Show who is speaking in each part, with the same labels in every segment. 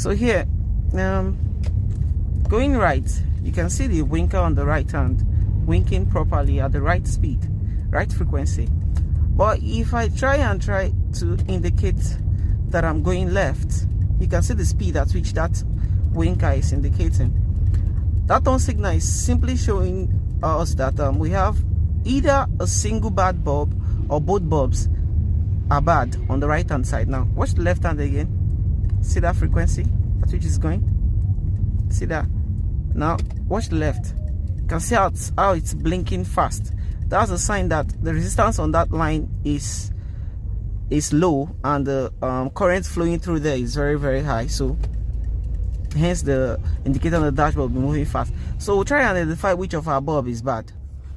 Speaker 1: So here, going right, you can see the winker on the right hand winking properly at the right speed, right frequency. But if I try to indicate that I'm going left, you can see the speed at which that winker is indicating. That turn signal is simply showing us that we have either a single bad bulb or both bulbs are bad on the right hand side. Now watch the left hand again. See that frequency at which is going? See that? Now watch the left. You can see how it's blinking fast. That's a sign that the resistance on that line is low, and the current flowing through there is very, very high. So hence the indicator on the dashboard will be moving fast. So we'll try and identify which of our bulb is bad.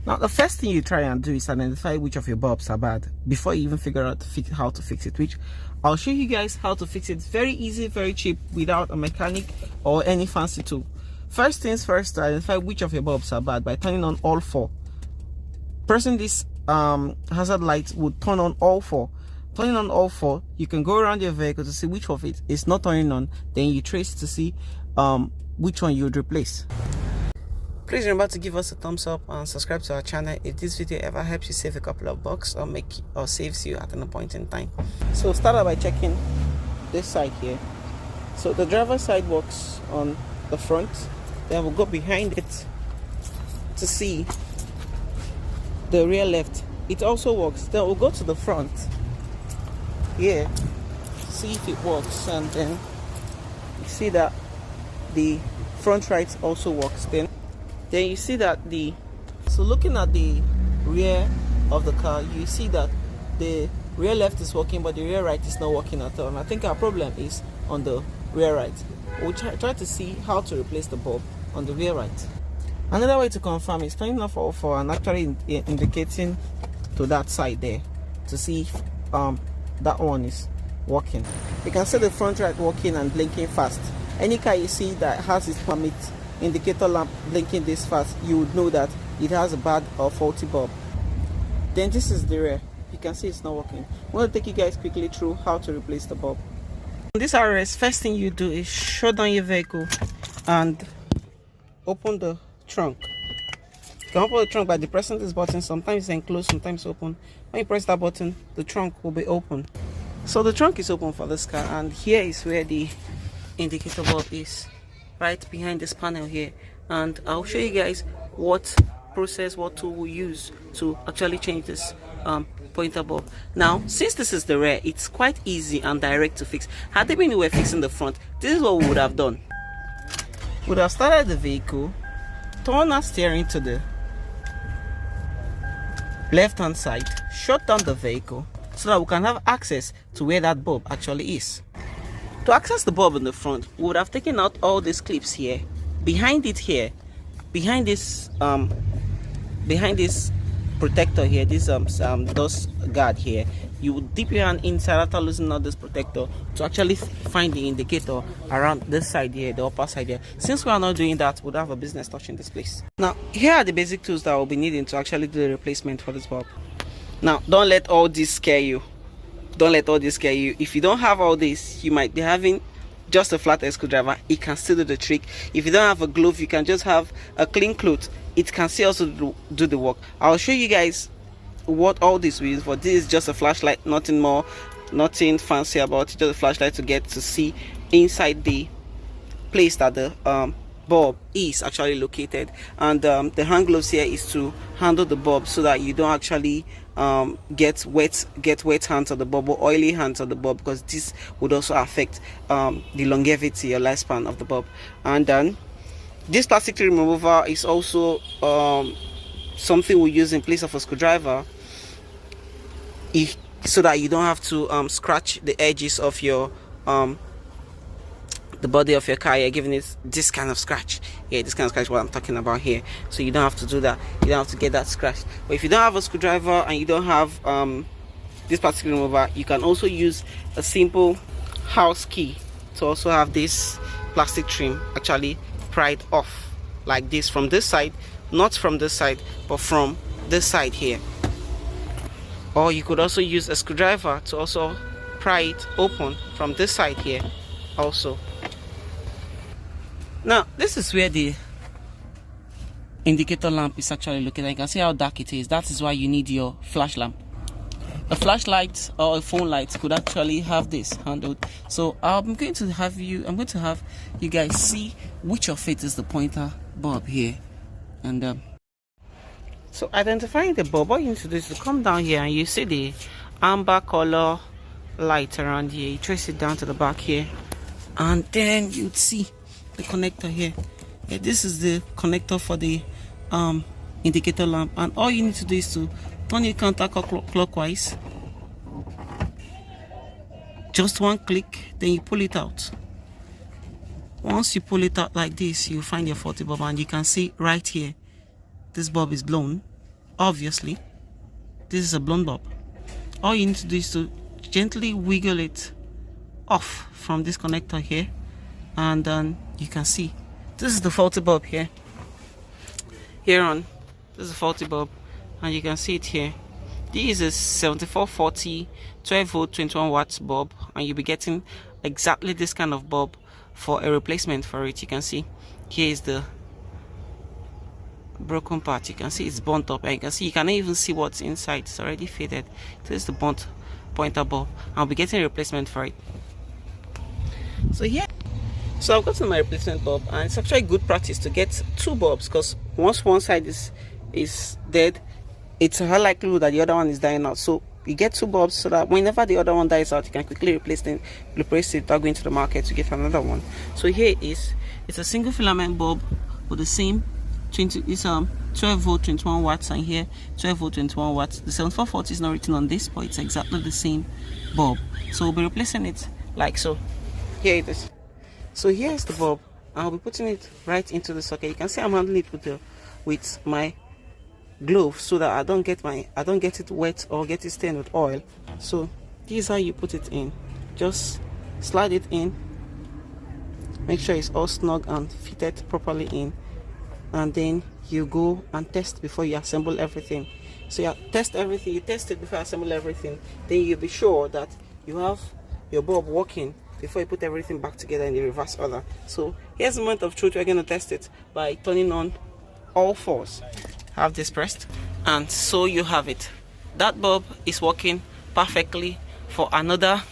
Speaker 1: Now the first thing you try and do is identify which of your bulbs are bad before you even figure out how to fix it, which I'll show you guys how to fix it. Very easy, very cheap, without a mechanic or any fancy tool. First things first, to identify which of your bulbs are bad by turning on all four. Pressing this hazard light would turn on all four. Turning on all four, you can go around your vehicle to see which of it is not turning on. Then you trace to see which one you would replace. Please remember to give us a thumbs up and subscribe to our channel if this video ever helps you save a couple of bucks or saves you at an point in time. So start out by checking this side here. So the driver's side works on the front. Then we'll go behind it to see the rear left. It also works. Then we'll go to the front here, see if it works, and then you see that the front right also works. Then you see that so looking at the rear of the car, you see that the rear left is working, but the rear right is not working at all. And I think our problem is on the rear right. We'll try to see how to replace the bulb on the rear right. Another way to confirm is turning off all four and actually indicating to that side there to see if that one is working. You can see the front right working and blinking fast. Any car you see that has its permit indicator lamp blinking this fast, you would know that it has a bad or faulty bulb. Then this is the rear. You can see it's not working. I'm going to take you guys quickly through how to replace the bulb. On this RS, first thing you do is shut down your vehicle and open the trunk. You can open the trunk by depressing this button. Sometimes it's enclosed, sometimes open. When you press that button, the trunk will be open. So the trunk is open for this car, and here is where the indicator bulb is, right behind this panel here. And I'll show you guys what tool we use to actually change this pointer bulb. Now, since this is the rear, it's quite easy and direct to fix. Had they been we were fixing the front, this is what we would have done. We would have started the vehicle, turn our steering to the left hand side, shut down the vehicle so that we can have access to where that bulb actually is. To access the bulb in the front, we would have taken out all these clips here. Behind it here, behind this protector here, this dust guard here, you would dip your hand inside after loosening out this protector to actually find the indicator around this side here, the upper side here. Since we are not doing that, we'll have a business touching this place. Now, here are the basic tools that we'll be needing to actually do the replacement for this bulb. Now, don't let all this scare you. Don't let all this scare you. If you don't have all this, you might be having just a flathead screwdriver. It can still do the trick. If you don't have a glove, you can just have a clean cloth. It can still also do the work. I'll show you guys what all this is for. This is just a flashlight, nothing more, nothing fancy about it, just a flashlight to get to see inside the place that the bulb is actually located. And the hand gloves here is to handle the bulb so that you don't actually get wet hands on the bulb or oily hands on the bulb, because this would also affect the longevity or lifespan of the bulb. And then this plastic trim remover is also something we use in place of a screwdriver, so that you don't have to scratch the edges of your the body of your car. You're giving it this kind of scratch. Yeah, this kind of scratch what I'm talking about here. So you don't have to do that. You don't have to get that scratched. But if you don't have a screwdriver and you don't have this plastic remover, you can also use a simple house key to also have this plastic trim actually pried off like this from this side, not from this side, but from this side here. Or you could also use a screwdriver to also pry it open from this side here also. Now this is where the indicator lamp is actually located. You can see how dark it is. That is why you need your flash lamp. A flashlight or a phone light could actually have this handled. So I'm going to have you guys see which of it is the pointer bulb here. And so identifying the bulb, what you need to do is to come down here and you see the amber color light around here. You trace it down to the back here, and then you'd see the connector here. Yeah, this is the connector for the indicator lamp, and all you need to do is to turn it counterclockwise. Just one click, then you pull it out. Once you pull it out like this, you find your faulty bulb, and you can see right here this bulb is blown. Obviously this is a blown bulb. All you need to do is to gently wiggle it off from this connector here, and then you can see this is the faulty bulb here. This is a faulty bulb, and you can see it here. This is a 7440 12 volt 21 watts bulb, and you'll be getting exactly this kind of bulb for a replacement for it. You can see here is the broken part. You can see it's burnt up, and you can see you cannot even see what's inside. It's already faded. This is the burnt pointer bulb. I'll be getting a replacement for it. So here, so I've gotten my replacement bulb, and it's actually good practice to get two bulbs, because once one side is dead, it's a high likelihood that the other one is dying out. So you get two bulbs so that whenever the other one dies out, you can quickly replace it without going to the market to get another one. So here it's a single filament bulb with the same 12 volt 21 watts, and here 12 volt 21 watts. The 7440 is not written on this, but it's exactly the same bulb. So we'll be replacing it like so. Here it is. So here is the bulb. I'll be putting it right into the socket. You can see I'm handling it with my glove so that I don't get it wet or get it stained with oil. So this is how you put it in. Just slide it in, make sure it's all snug and fitted properly in, and then you go and test before you assemble everything. So you test everything, you test it before you assemble everything, then you'll be sure that you have your bulb working before you put everything back together in the reverse order. So here's the moment of truth. We're going to test it by turning on all fours. Have this pressed, and so you have it. That bulb is working perfectly for another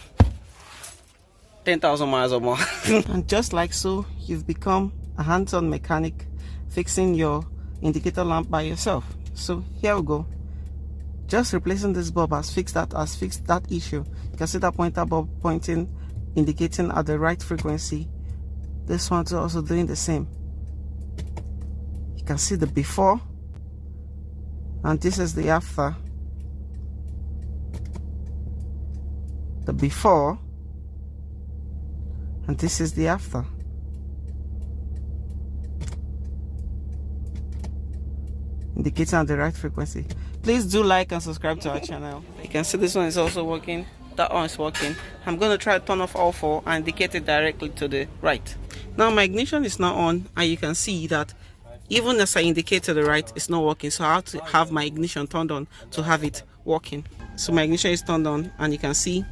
Speaker 1: 10,000 miles or more. And just like so, you've become a hands-on mechanic fixing your indicator lamp by yourself. So here we go. Just replacing this bulb has fixed that issue. You can see that pointer bulb pointing, indicating at the right frequency. This one's also doing the same. You can see the before, and this is the after. The before, and this is the after. Indicating at the right frequency. Please do like and subscribe to our channel. You can see this one is also working. That one is working. I'm going to try to turn off all four and indicate it directly to the right. Now my ignition is now on, and you can see that even as I indicate to the right, it's not working. So I have to have my ignition turned on to have it working. So my ignition is turned on, and you can see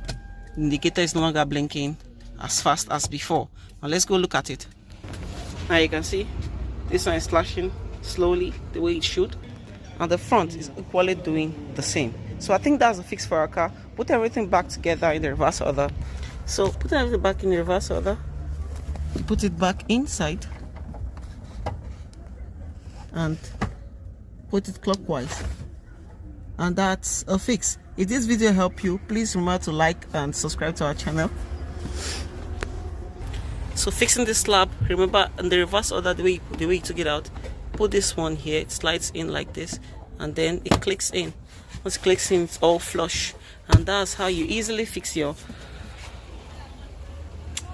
Speaker 1: the indicator is no longer blinking as fast as before. Now let's go look at it. Now you can see this one is flashing slowly the way it should, and the front is equally doing the same. So I think that's a fix for our car. Put everything back together in the reverse order. So put everything back in the reverse order, put it back inside, and put it clockwise, and that's a fix. If this video helped you, please remember to like and subscribe to our channel. So fixing this slab, remember in the reverse order, the way you took it out, put this one here, it slides in like this, and then it clicks in. Once it clicks in, it's all flush, and that's how you easily fix your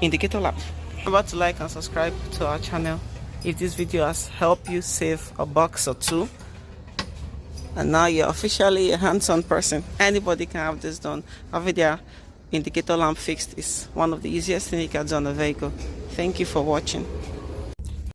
Speaker 1: indicator lamp. Remember to like and subscribe to our channel if this video has helped you save a buck or two, and now you're officially a hands-on person. Anybody can have this done. Having their indicator lamp fixed is one of the easiest things you can do on a vehicle. Thank you for watching.